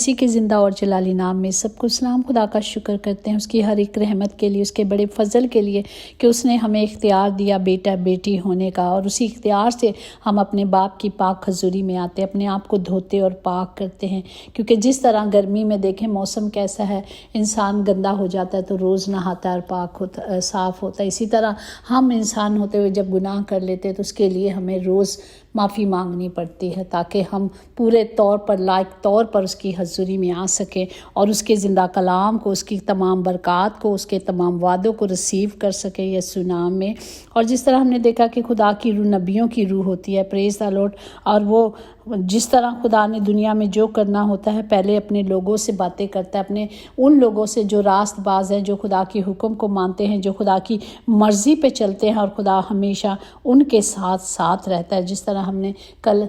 مسیح کے زندہ اور جلالی نام میں سب کو سلام۔ خدا کا شکر کرتے ہیں اس کی ہر ایک رحمت کے لیے، اس کے بڑے فضل کے لیے کہ اس نے ہمیں اختیار دیا بیٹا بیٹی ہونے کا، اور اسی اختیار سے ہم اپنے باپ کی پاک حضوری میں آتے ہیں، اپنے آپ کو دھوتے اور پاک کرتے ہیں۔ کیونکہ جس طرح گرمی میں دیکھیں موسم کیسا ہے، انسان گندا ہو جاتا ہے تو روز نہاتا ہے اور پاک ہوتا صاف ہوتا ہے، اسی طرح ہم انسان ہوتے ہوئے جب گناہ کر لیتے ہیں تو اس کے لیے ہمیں روز معافی مانگنی پڑتی ہے، تاکہ ہم پورے طور پر لائق طور پر اس کی حضوری میں آ سکیں اور اس کے زندہ کلام کو، اس کی تمام برکات کو، اس کے تمام وعدوں کو ریسیو کر سکیں یسوع نام میں۔ اور جس طرح ہم نے دیکھا کہ خدا کی روح نبیوں کی روح ہوتی ہے، پریز دی لارڈ، اور وہ جس طرح خدا نے دنیا میں جو کرنا ہوتا ہے پہلے اپنے لوگوں سے باتیں کرتا ہے، اپنے ان لوگوں سے جو راست باز ہیں، جو خدا کی حکم کو مانتے ہیں، جو خدا کی مرضی پہ چلتے ہیں، اور خدا ہمیشہ ان کے ساتھ رہتا ہے۔ جس طرح ہم نے کل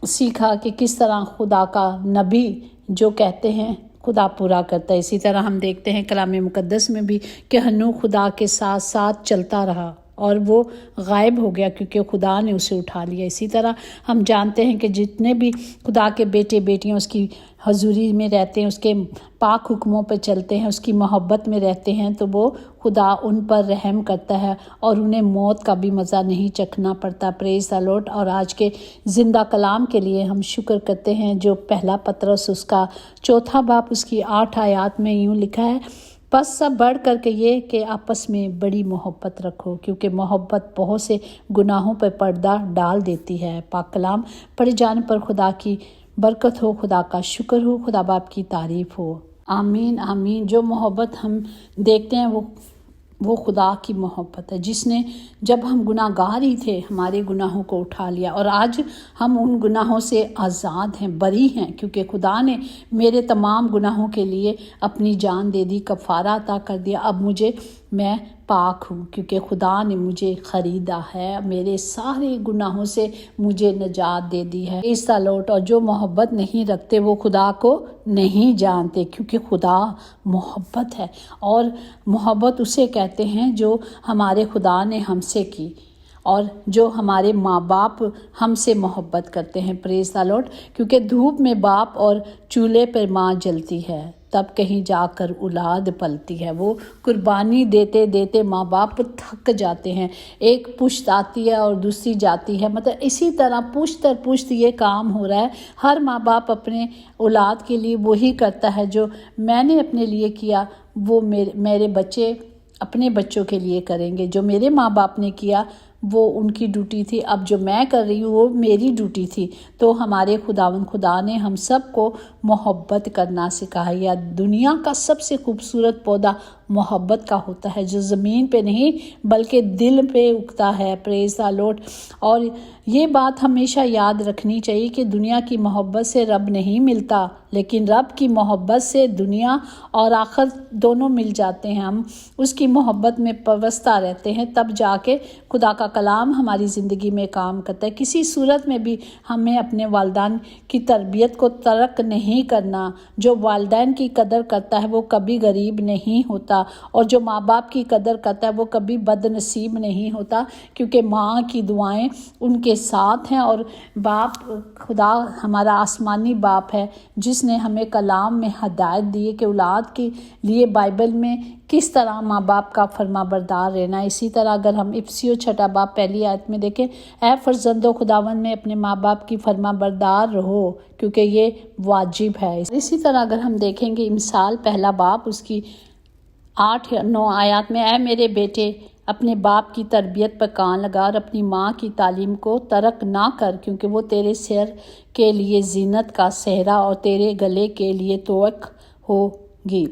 سیکھا کہ کس طرح خدا کا نبی جو کہتے ہیں خدا پورا کرتا ہے، اسی طرح ہم دیکھتے ہیں کلام مقدس میں بھی کہ ہنوح خدا کے ساتھ چلتا رہا اور وہ غائب ہو گیا کیونکہ خدا نے اسے اٹھا لیا۔ اسی طرح ہم جانتے ہیں کہ جتنے بھی خدا کے بیٹے بیٹیاں اس کی حضوری میں رہتے ہیں، اس کے پاک حکموں پہ چلتے ہیں، اس کی محبت میں رہتے ہیں، تو وہ خدا ان پر رحم کرتا ہے اور انہیں موت کا بھی مزہ نہیں چکھنا پڑتا۔ پریز دی لارڈ۔ اور آج کے زندہ کلام کے لیے ہم شکر کرتے ہیں جو پہلا پطرس اس کا 4 باب اس کی 8 آیات میں یوں لکھا ہے، پس سب بڑھ کر کے یہ کہ آپس میں بڑی محبت رکھو، کیونکہ محبت بہت سے گناہوں پہ پردہ ڈال دیتی ہے۔ پاک کلام پڑھے جانے پر خدا کی برکت ہو، خدا کا شکر ہو، خدا باپ کی تعریف ہو۔ آمین آمین۔ جو محبت ہم دیکھتے ہیں وہ خدا کی محبت ہے، جس نے جب ہم گناہ گار ہی تھے ہمارے گناہوں کو اٹھا لیا، اور آج ہم ان گناہوں سے آزاد ہیں، بری ہیں، کیونکہ خدا نے میرے تمام گناہوں کے لیے اپنی جان دے دی، کفارہ عطا کر دیا۔ اب میں پاک ہوں کیونکہ خدا نے مجھے خریدا ہے، میرے سارے گناہوں سے مجھے نجات دے دی ہے۔ اس لوٹ، اور جو محبت نہیں رکھتے وہ خدا کو نہیں جانتے، کیونکہ خدا محبت ہے، اور محبت اسے کہتے ہیں جو ہمارے خدا نے ہم سے کی، اور جو ہمارے ماں باپ ہم سے محبت کرتے ہیں۔ پریز دی لارڈ۔ کیونکہ دھوپ میں باپ اور چولہے پر ماں جلتی ہے، تب کہیں جا کر اولاد پلتی ہے۔ وہ قربانی دیتے دیتے ماں باپ تھک جاتے ہیں، ایک پشت آتی ہے اور دوسری جاتی ہے، مطلب اسی طرح پشت در پشت یہ کام ہو رہا ہے۔ ہر ماں باپ اپنے اولاد کے لیے وہی کرتا ہے جو میں نے اپنے لیے کیا، وہ میرے بچے اپنے بچوں کے لیے کریں گے۔ جو میرے ماں باپ نے کیا وہ ان کی ڈیوٹی تھی، اب جو میں کر رہی ہوں وہ میری ڈیوٹی تھی۔ تو ہمارے خدا نے ہم سب کو محبت کرنا سکھایا۔ دنیا کا سب سے خوبصورت پودا محبت کا ہوتا ہے، جو زمین پہ نہیں بلکہ دل پہ اگتا ہے۔ پریز دی لارڈ۔ اور یہ بات ہمیشہ یاد رکھنی چاہیے کہ دنیا کی محبت سے رب نہیں ملتا، لیکن رب کی محبت سے دنیا اور آخرت دونوں مل جاتے ہیں۔ ہم اس کی محبت میں پیوستہ رہتے ہیں، تب جا کے خدا کا کلام ہماری زندگی میں کام کرتا ہے۔ کسی صورت میں بھی ہمیں اپنے والدین کی تربیت کو ترک نہیں کرنا۔ جو والدین کی قدر کرتا ہے وہ کبھی غریب نہیں ہوتا، اور جو ماں باپ کی قدر کرتا ہے وہ کبھی بد نصیب نہیں ہوتا، کیونکہ ماں کی دعائیں ان کے ساتھ ہیں، اور باپ خدا ہمارا آسمانی باپ ہے جس نے ہمیں کلام میں ہدایت دی ہے کہ اولاد کے لیے بائبل میں کس طرح ماں باپ کا فرما بردار رہنا ہے۔ اسی طرح اگر ہم افسیوں 6 باب پہلی آیت میں دیکھیں، اے فرزندو خداوند میں اپنے ماں باپ کی فرما بردار رہو کیونکہ یہ واجب ہے۔ اسی طرح اگر ہم دیکھیں گے مثال 1 باب اس کی 8-9 آیات میں، اے میرے بیٹے اپنے باپ کی تربیت پر کان لگا اور اپنی ماں کی تعلیم کو ترک نہ کر، کیونکہ وہ تیرے سر کے لیے زینت کا صحرا اور تیرے گلے کے لیے توق ہوگی۔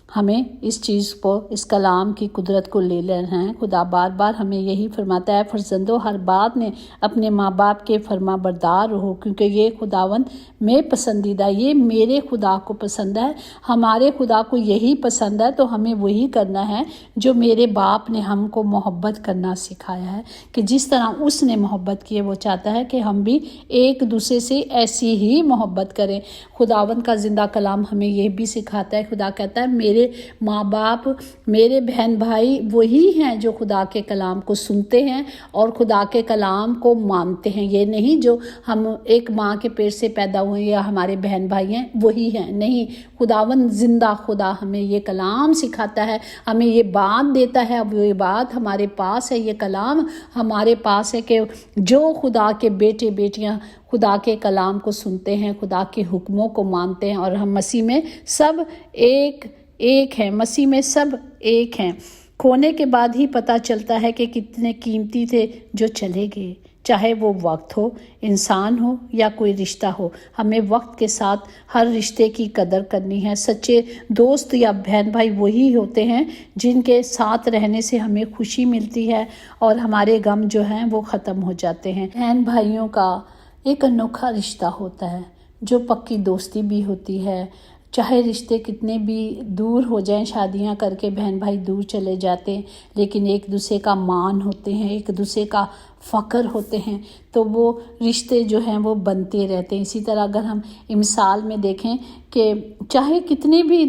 ہمیں اس چیز کو، اس کلام کی قدرت کو لے لینا ہے۔ خدا بار بار ہمیں یہی فرماتا ہے، فرزندو ہر بات میں اپنے ماں باپ کے فرما بردار رہو، کیونکہ یہ خداوند میں پسندیدہ، یہ میرے خدا کو پسند ہے، ہمارے خدا کو یہی پسند ہے، تو ہمیں وہی کرنا ہے جو میرے باپ نے ہم کو محبت کرنا سکھایا ہے، کہ جس طرح اس نے محبت کی ہے وہ چاہتا ہے کہ ہم بھی ایک دوسرے سے ایسی ہی محبت کریں۔ خداوند کا زندہ کلام ہمیں یہ بھی سکھاتا ہے، خدا کہتا ہے میرے میرے ماں باپ، میرے بہن بھائی وہی ہیں جو خدا کے کلام کو سنتے ہیں اور خدا کے کلام کو مانتے ہیں۔ یہ نہیں جو ہم ایک ماں کے پیٹ سے پیدا ہوئے یا ہمارے بہن بھائی ہیں وہی ہیں، نہیں، خداوند زندہ خدا ہمیں یہ کلام سکھاتا ہے، ہمیں یہ بات دیتا ہے، اب یہ بات ہمارے پاس ہے، یہ کلام ہمارے پاس ہے کہ جو خدا کے بیٹے بیٹیاں خدا کے کلام کو سنتے ہیں، خدا کے حکموں کو مانتے ہیں، اور ہم مسیح میں سب ایک ہیں، مسیح میں سب ایک ہیں۔ کھونے کے بعد ہی پتہ چلتا ہے کہ کتنے قیمتی تھے جو چلے گئے، چاہے وہ وقت ہو، انسان ہو یا کوئی رشتہ ہو۔ ہمیں وقت کے ساتھ ہر رشتے کی قدر کرنی ہے۔ سچے دوست یا بہن بھائی وہی ہوتے ہیں جن کے ساتھ رہنے سے ہمیں خوشی ملتی ہے اور ہمارے غم جو ہیں وہ ختم ہو جاتے ہیں۔ بہن بھائیوں کا ایک انوکھا رشتہ ہوتا ہے جو پکی دوستی بھی ہوتی ہے۔ چاہے رشتے کتنے بھی دور ہو جائیں، شادیاں کر کے بہن بھائی دور چلے جاتے ہیں، لیکن ایک دوسرے کا مان ہوتے ہیں، ایک دوسرے کا فخر ہوتے ہیں، تو وہ رشتے جو ہیں وہ بنتے رہتے ہیں۔ اسی طرح اگر ہم مثال میں دیکھیں کہ چاہے کتنی بھی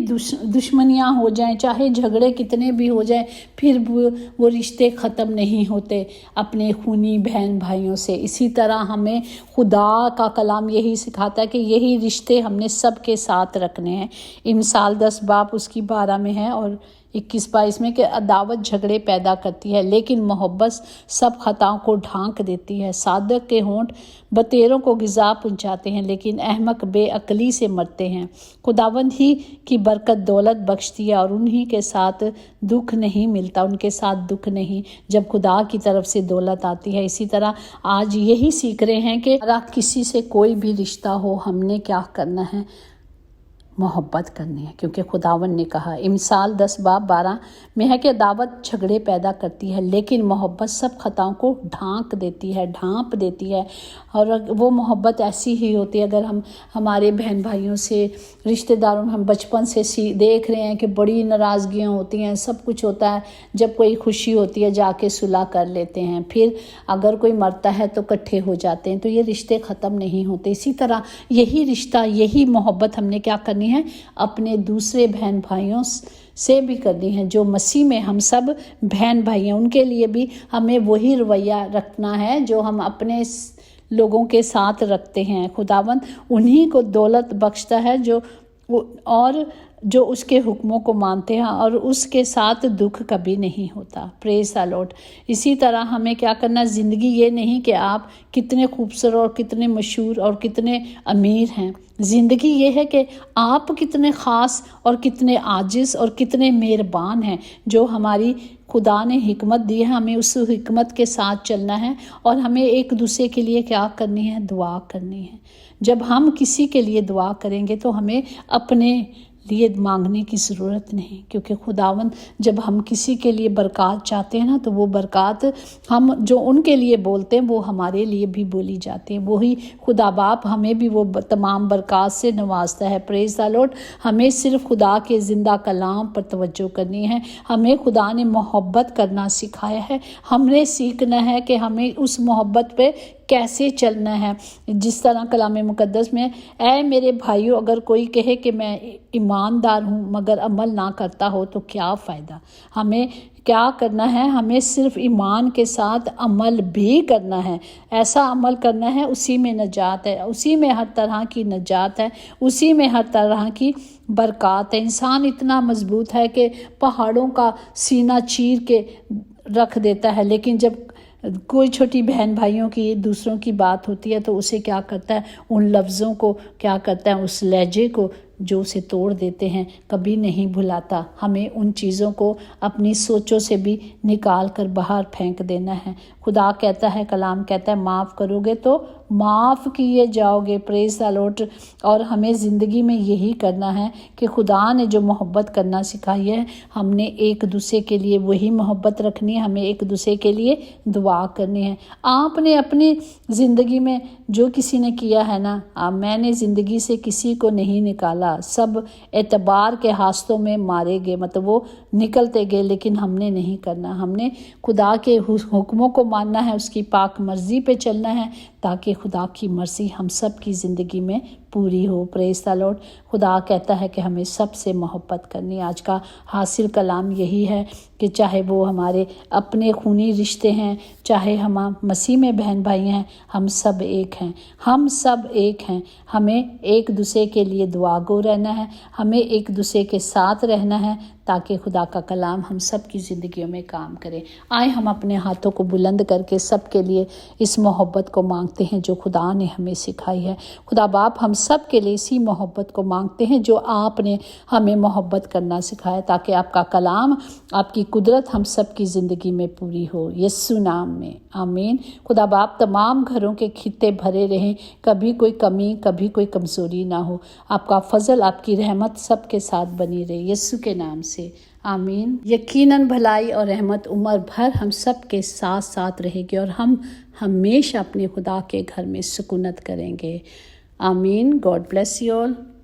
دشمنیاں ہو جائیں، چاہے جھگڑے کتنے بھی ہو جائیں، پھر وہ رشتے ختم نہیں ہوتے اپنے خونی بہن بھائیوں سے۔ اسی طرح ہمیں خدا کا کلام یہی سکھاتا ہے کہ یہی رشتے ہم نے سب کے ساتھ رکھنے ہیں۔ مثال 10 باب اس کی 12 میں ہے اور 21-22 میں کہ عداوت جھگڑے پیدا کرتی ہے، لیکن محبت سب خطاؤں کو ڈھانک دیتی ہے۔ صادق کے ہونٹ بتیروں کو غذا پہنچاتے ہیں، لیکن احمق بے عقلی سے مرتے ہیں۔ خداوند ہی کی برکت دولت بخشتی ہے اور انہی کے ساتھ دکھ نہیں ملتا، ان کے ساتھ دکھ نہیں جب خدا کی طرف سے دولت آتی ہے۔ اسی طرح آج یہی سیکھ رہے ہیں کہ اگر کسی سے کوئی بھی رشتہ ہو، ہم نے کیا کرنا ہے؟ محبت کرنی ہے، کیونکہ خداوند نے کہا مثال 10 باب 12 میں ہے کہ عداوت جھگڑے پیدا کرتی ہے، لیکن محبت سب خطاؤں کو ڈھانپ دیتی ہے۔ اور وہ محبت ایسی ہی ہوتی ہے اگر ہم ہمارے بہن بھائیوں سے، رشتہ داروں ہم بچپن سے دیکھ رہے ہیں کہ بڑی ناراضگیاں ہوتی ہیں، سب کچھ ہوتا ہے، جب کوئی خوشی ہوتی ہے جا کے صلح کر لیتے ہیں، پھر اگر کوئی مرتا ہے تو اکٹھے ہو جاتے ہیں، تو یہ رشتے ختم نہیں ہوتے۔ اسی طرح یہی رشتہ، یہی محبت ہم نے کیا کرنی ہے؟ اپنے دوسرے بہن بھائیوں سے بھی کرنی ہے جو مسیح میں ہم سب بہن بھائی ہیں، ان کے لیے بھی ہمیں وہی رویہ رکھنا ہے جو ہم اپنے لوگوں کے ساتھ رکھتے ہیں۔ خداوند انہی کو دولت بخشتا ہے جو اس کے حکموں کو مانتے ہیں اور اس کے ساتھ دکھ کبھی نہیں ہوتا۔ پریز دی لارڈ۔ اسی طرح ہمیں کیا کرنا؟ زندگی یہ نہیں کہ آپ کتنے خوبصورت اور کتنے مشہور اور کتنے امیر ہیں، زندگی یہ ہے کہ آپ کتنے خاص اور کتنے عاجز اور کتنے مہربان ہیں، جو ہماری خدا نے حکمت دی ہے، ہمیں اس حکمت کے ساتھ چلنا ہے اور ہمیں ایک دوسرے کے لیے کیا کرنی ہے؟ دعا کرنی ہے۔ جب ہم کسی کے لیے دعا کریں گے تو ہمیں اپنے لیے مانگنے کی ضرورت نہیں، کیونکہ خداوند جب ہم کسی کے لیے برکات چاہتے ہیں نا، تو وہ برکات ہم جو ان کے لیے بولتے ہیں وہ ہمارے لیے بھی بولی جاتی ہیں۔ وہی خدا باپ ہمیں بھی وہ تمام برکات سے نوازتا ہے۔ پریز دی لارڈ۔ ہمیں صرف خدا کے زندہ کلام پر توجہ کرنی ہے۔ ہمیں خدا نے محبت کرنا سکھایا ہے، ہم نے سیکھنا ہے کہ ہمیں اس محبت پہ کیسے چلنا ہے۔ جس طرح کلام مقدس میں اے میرے بھائیو، اگر کوئی کہے کہ میں ایماندار ہوں مگر عمل نہ کرتا ہو تو کیا فائدہ؟ ہمیں کیا کرنا ہے؟ ہمیں صرف ایمان کے ساتھ عمل بھی کرنا ہے، ایسا عمل کرنا ہے اسی میں نجات ہے، اسی میں ہر طرح کی نجات ہے، اسی میں ہر طرح کی برکات ہے۔ انسان اتنا مضبوط ہے کہ پہاڑوں کا سینہ چیر کے رکھ دیتا ہے، لیکن جب کوئی چھوٹی بہن بھائیوں کی دوسروں کی بات ہوتی ہے تو اسے کیا کرتا ہے؟ ان لفظوں کو کیا کرتا ہے؟ اس لہجے کو جو اسے توڑ دیتے ہیں کبھی نہیں بھلاتا۔ ہمیں ان چیزوں کو اپنی سوچوں سے بھی نکال کر باہر پھینک دینا ہے۔ خدا کہتا ہے، کلام کہتا ہے معاف کرو گے تو معاف کیے جاؤ گے۔ پریز دی لارڈ۔ اور ہمیں زندگی میں یہی کرنا ہے کہ خدا نے جو محبت کرنا سکھائی ہے، ہم نے ایک دوسرے کے لیے وہی محبت رکھنی ہے، ہمیں ایک دوسرے کے لیے دعا کرنی ہے۔ آپ نے اپنی زندگی میں جو کسی نے کیا ہے نا، میں نے زندگی سے کسی کو نہیں نکالا، سب اعتبار کے ہاستوں میں مارے گئے، مطلب وہ نکلتے گئے، لیکن ہم نے نہیں کرنا۔ ہم نے خدا کے حکموں کو ماننا ہے، اس کی پاک مرضی پہ چلنا ہے، تاکہ خدا کی مرضی ہم سب کی زندگی میں پوری ہو۔ پریز دی لارڈ۔ خدا کہتا ہے کہ ہمیں سب سے محبت کرنی۔ آج کا حاصل کلام یہی ہے کہ چاہے وہ ہمارے اپنے خونی رشتے ہیں، چاہے ہم مسیح میں بہن بھائی ہیں، ہم سب ایک ہیں، ہم سب ایک ہیں۔ ہمیں ایک دوسرے کے لیے دعا گو رہنا ہے، ہمیں ایک دوسرے کے ساتھ رہنا ہے تاکہ خدا کا کلام ہم سب کی زندگیوں میں کام کرے۔ آئے ہم اپنے ہاتھوں کو بلند کر کے سب کے لیے اس محبت کو مانگتے ہیں جو خدا نے ہمیں سکھائی ہے۔ خدا باپ ہم سب کے لیے اسی محبت کو مانگتے ہیں جو آپ نے ہمیں محبت کرنا سکھایا، تاکہ آپ کا کلام، آپ کی قدرت ہم سب کی زندگی میں پوری ہو، یسوع نام میں، آمین۔ خدا باپ تمام گھروں کے خطے بھرے رہیں، کبھی کوئی کمی، کبھی کوئی کمزوری نہ ہو۔ آپ کا فضل، آپ کی رحمت سب کے ساتھ بنی رہے، یسوع کے نام سے، آمین۔ یقیناً بھلائی اور رحمت عمر بھر ہم سب کے ساتھ ساتھ رہے گی، اور ہم ہمیشہ اپنے خدا کے گھر میں سکونت کریں گے، آمین۔ God bless you all.